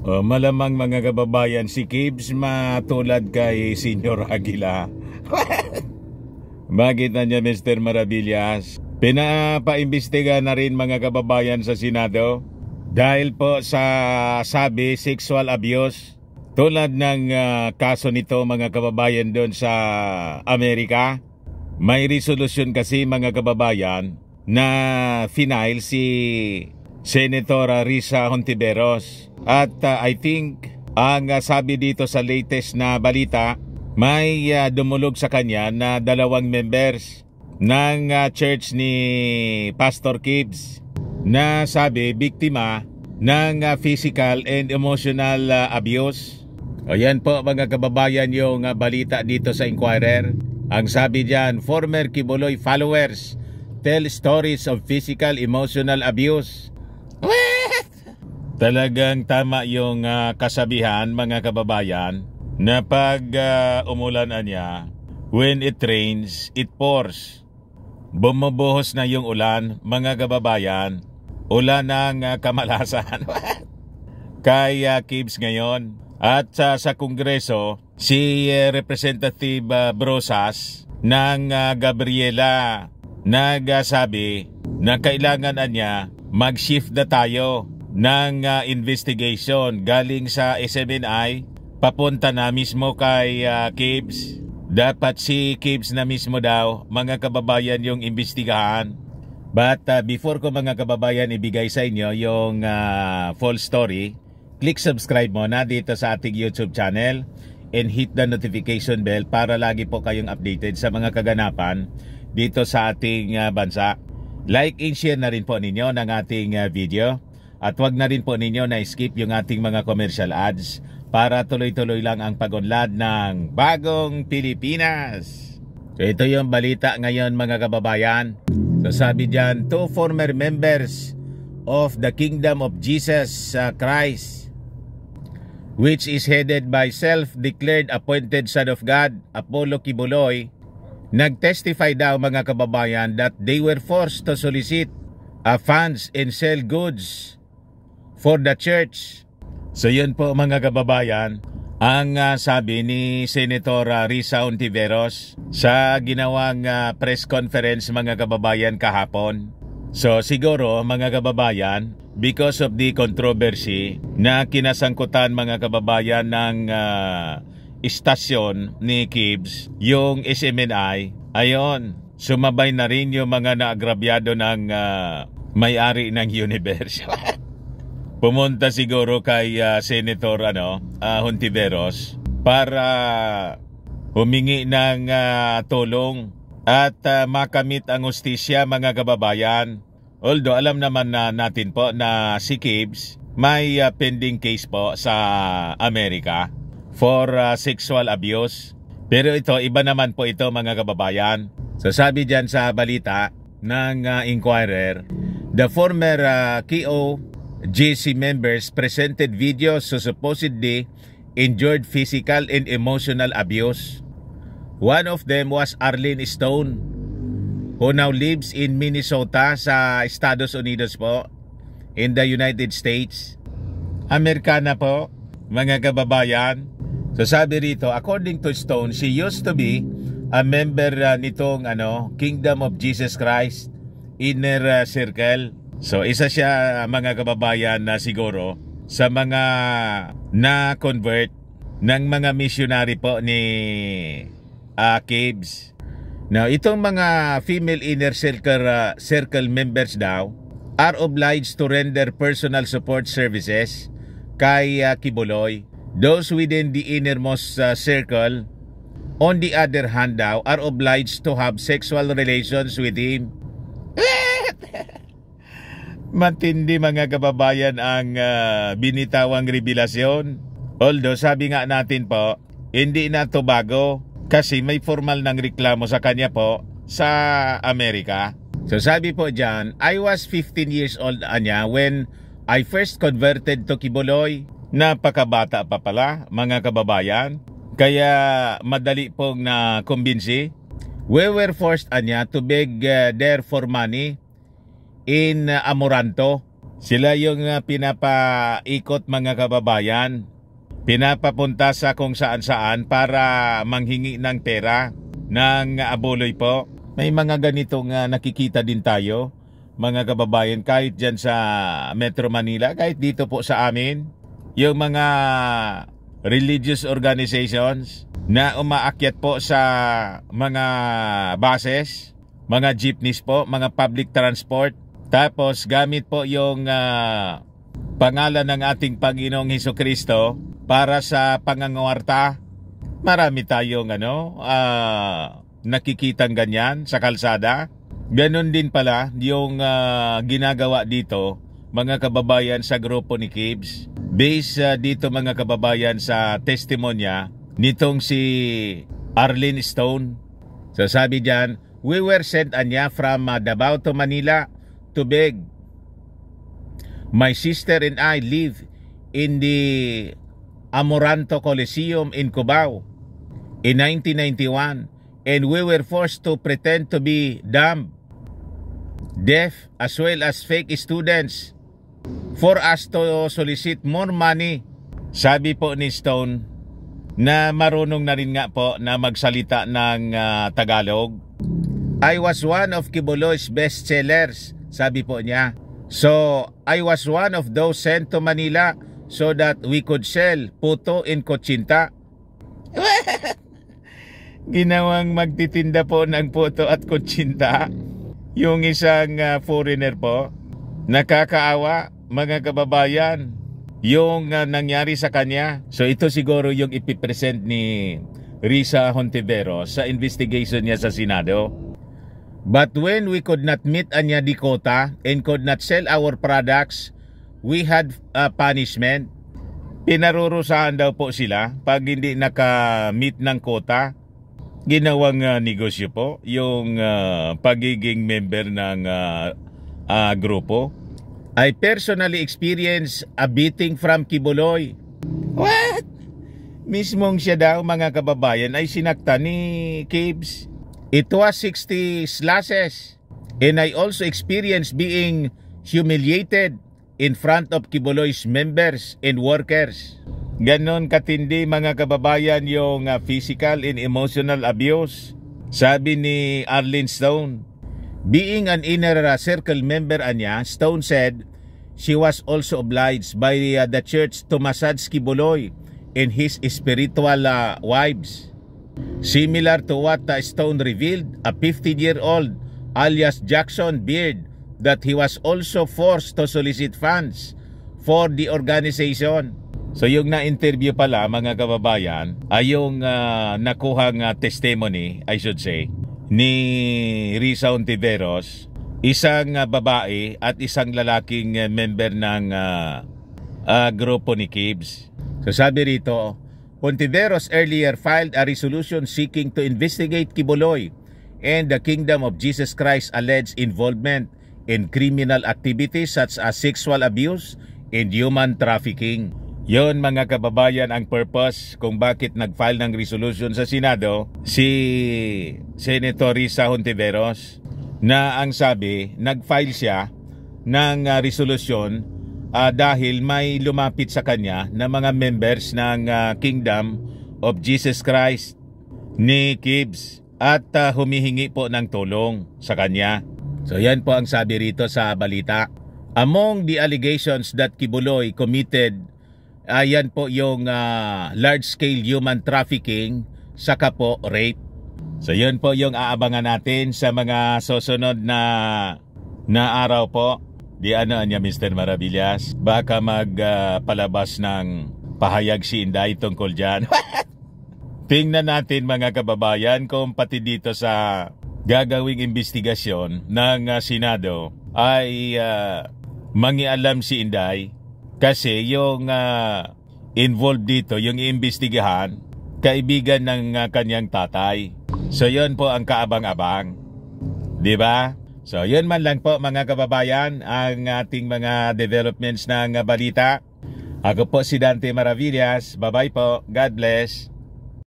Malamang mga kababayan, si Kibs matulad kay Senior Aguila. Bakit na niya, Mr. Maravillas? Pinapaimbestiga na rin mga kababayan sa Senado dahil po sa sabi sexual abuse. Tulad ng kaso nito mga kababayan doon sa Amerika. May resolusyon kasi mga kababayan na final si Senator Risa Hontiveros. At I think ang sabi dito sa latest na balita, may dumulog sa kanya na 2 members ng church ni Pastor Kibs na sabi biktima ng physical and emotional abuse. Ayan po mga kababayan yung balita dito sa Inquirer. Ang sabi diyan, former Kibuloy followers tell stories of physical emotional abuse. Talagang tama yung kasabihan mga kababayan na pag umulan niya, when it rains, it pours. Bumubuhos na yung ulan mga kababayan. Ulan ng kamalasan. Kay Kibs ngayon. At sa Kongreso, si Representative Brosas ng Gabriela nagsabi na kailangan niya mag-shift na tayo ng investigation galing sa SMNI papunta na mismo kay Kibs. Dapat si Kibs na mismo daw mga kababayan yung imbestigahan. But before ko mga kababayan ibigay sa inyo yung full story, click subscribe muna dito sa ating YouTube channel and hit the notification bell para lagi po kayong updated sa mga kaganapan dito sa ating bansa. Like and share na rin po ninyo ng ating video. At wag na rin po ninyo na skip yung ating mga commercial ads para tuloy-tuloy lang ang pag-unlad ng bagong Pilipinas. So ito yung balita ngayon mga kababayan. So sabi dyan, 2 former members of the Kingdom of Jesus Christ, which is headed by self-declared appointed Son of God, Apollo Kibuloy, nag-testify daw mga kababayan that they were forced to solicit funds and sell goods for the church. So yun po mga kababayan ang sabi ni Senator Risa Hontiveros sa ginawang press conference mga kababayan kahapon. So siguro mga kababayan, because of the controversy na kinasangkutan mga kababayan ng istasyon ni Kibs, yung SMNI, ayon, sumabay na rin yung mga naagrabyado ng may-ari ng universe. Pumunta siguro kay Senator Hontiveros para humingi ng tulong at makamit ang hustisya mga kababayan. Although alam naman natin po na si Kibs may pending case po sa Amerika for sexual abuse. Pero ito, iba naman po ito mga kababayan. So sabi dyan sa balita ng Inquirer, the former KOJC members presented videos so supposedly endured physical and emotional abuse. One of them was Arlene Stone, who now lives in Minnesota sa Estados Unidos po, in the United States. Amerikana po, mga kababayan. So sabi rito, according to Stone, she used to be a member nitong Kingdom of Jesus Christ inner circle. So isa siya mga kababayan na siguro sa mga na-convert ng mga missionary po ni Kibs. Now itong mga female inner circle members daw are obliged to render personal support services kay Kibuloy. Those within the innermost circle, on the other hand daw, are obliged to have sexual relations with him. Matindi mga kababayan ang binitawang revelasyon. Although sabi nga natin po, hindi na to bago kasi may formal ng reklamo sa kanya po sa Amerika. So sabi po dyan, I was 15 years old when I first converted to Kibuloy. Napakabata pa pala mga kababayan. Kaya madali pong na kumbinsi. We were forced to beg there for money in Amoranto. Sila yung pinapaikot mga kababayan, pinapapunta sa kung saan-saan para manghingi ng pera ng abuloy po. May mga ganitong nakikita din tayo mga kababayan kahit dyan sa Metro Manila, kahit dito po sa amin. Yung mga religious organizations na umaakyat po sa mga buses, mga jeepneys po, mga public transport. Tapos gamit po yung pangalan ng ating Panginoong Hesukristo para sa pangangawarta. Marami tayong nakikitang ganyan sa kalsada. Ganon din pala yung ginagawa dito mga kababayan sa grupo ni Kibs. Based dito mga kababayan sa testimonya nitong si Arlene Stone. So sabi diyan, we were sent anya from Davao to Manila to beg. My sister and I live in the Amoranto Coliseum in Cubao in 1991, and we were forced to pretend to be dumb, deaf, as well as fake students for us to solicit more money. Sabi po ni Stone na marunong na rin nga po na magsalita ng Tagalog. I was one of Kibuloy's best sellers, sabi po niya. So, I was one of those sent to Manila so that we could sell puto in kotsinta. Ginawang magtitinda po ng puto at kotsinta yung isang foreigner po. Nakakaawa mga kababayan yung nangyari sa kanya. So ito siguro yung ipipresent ni Risa Hontiveros sa investigation niya sa Senado. But when we could not meet anya di quota and could not sell our products, we had punishment. Pinarurusahan daw po sila pag hindi naka-meet ng quota. Ginawang negosyo po yung pagiging member ng grupo. I personally experienced a beating from Kibuloy. What? Mismong siya daw mga kababayan ay sinakta ni Kibs. It was 60 slashes. And I also experienced being humiliated in front of Kibuloy's members and workers. Ganon katindi mga kababayan yung physical and emotional abuse. Sabi ni Arlene Stone. Being an inner circle member anya, Stone said she was also obliged by the church to massage Kibuloy and his spiritual wives. Similar to what Stone revealed, a 15-year-old alias Jackson Beard, that he was also forced to solicit funds for the organization. So yung na-interview pala mga kababayan ay yung nakuhang testimony, I should say, ni Risa Hontiveros, isang babae at isang lalaking member ng grupo ni Kibs. So sabi rito, Hontiveros earlier filed a resolution seeking to investigate Kibuloy and the Kingdom of Jesus Christ alleged involvement in criminal activities such as sexual abuse and human trafficking. Yon mga kababayan ang purpose kung bakit nag-file ng resolution sa Senado si Senator Risa Hontiveros, na ang sabi nag-file siya ng resolution dahil may lumapit sa kanya na mga members ng Kingdom of Jesus Christ ni Kibs at humihingi po ng tulong sa kanya. So yan po ang sabi rito sa balita. Among the allegations that Kibuloy committed, ayan po yung large-scale human trafficking, saka po rape. So yun po yung aabangan natin sa mga susunod na araw po. Di ano niya Mr. Maravillas, baka magpalabas ng pahayag si Inday tungkol dyan. Tingnan natin mga kababayan kung pati dito sa gagawing investigasyon ng Senado ay mangialam si Inday. Kasi yung involved dito, yung iimbestigahan, kaibigan ng kanyang tatay. So yun po ang kaabang-abang. Diba? So yun man lang po mga kababayan ang ating mga developments ng balita. Ako po si Dante Maravillas. Bye-bye po. God bless.